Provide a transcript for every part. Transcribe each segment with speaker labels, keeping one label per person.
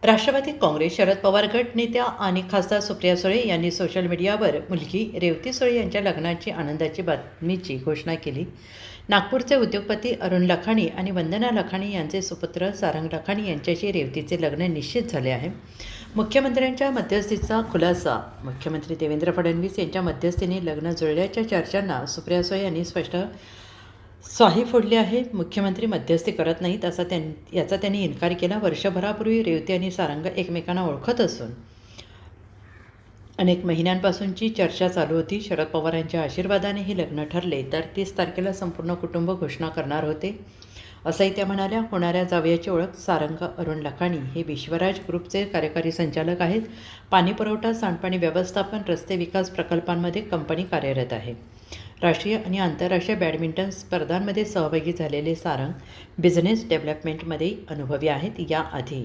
Speaker 1: राष्ट्रवादी काँग्रेस शरद पवार गट नेत्या आणि खासदार सुप्रिया सुळे यांनी सोशल मीडियावर मुलगी रेवती सुळे यांच्या लग्नाची आनंदाची बातमीची घोषणा केली. नागपूरचे उद्योगपती अरुण लखानी आणि वंदना लखानी यांचे सुपुत्र सारंग लखानी यांच्याशी रेवतीचे लग्न निश्चित झाले आहे. मुख्यमंत्र्यांच्या मध्यस्थीचा खुलासा. मुख्यमंत्री देवेंद्र फडणवीस यांच्या मध्यस्थीने लग्न जुळल्याच्या चर्चांना सुप्रिया सुळे यांनी स्पष्ट स्वाही फोडली आहे. मुख्यमंत्री मध्यस्थी करत नाहीत याचा त्यांनी इन्कार केला. वर्षभरापूर्वी रेवती आणि सारंग एकमेकांना ओळखत असून अनेक महिन्यांपासूनची चर्चा चालू होती. शरद पवारांच्या आशीर्वादाने हे लग्न ठरले तर 30 तारखेला संपूर्ण कुटुंब घोषणा करणार होते, असंही त्या म्हणाल्या. होणाऱ्या जावयाची ओळख. सारंग अरुण लखानी हे विश्वराज ग्रुपचे कार्यकारी संचालक आहेत. पाणीपुरवठा, सांडपाणी व्यवस्थापन, रस्ते विकास प्रकल्पांमध्ये कंपनी कार्यरत आहे. राष्ट्रीय आणि आंतरराष्ट्रीय बॅडमिंटन स्पर्धांमध्ये सहभागी झालेले सारंग बिझनेस डेव्हलपमेंटमध्येही अनुभवी आहेत. याआधी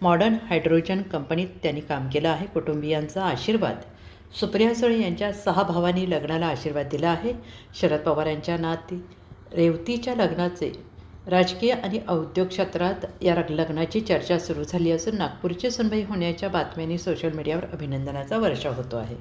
Speaker 1: मॉडर्न हायड्रोजन कंपनीत त्यांनी काम केलं आहे. कुटुंबियांचा आशीर्वाद. सुप्रिया सुळे यांच्या 6 भावांनी लग्नाला आशीर्वाद दिला आहे. शरद पवारांच्या नाती रेवतीच्या लग्नाचे राजकीय आणि उद्योग क्षेत्रात या लग्नाची चर्चा सुरू झाली असून नागपूरची सुनबाई होण्याच्या बातम्यांनी सोशल मीडियावर अभिनंदनाचा वर्षाव होतो आहे.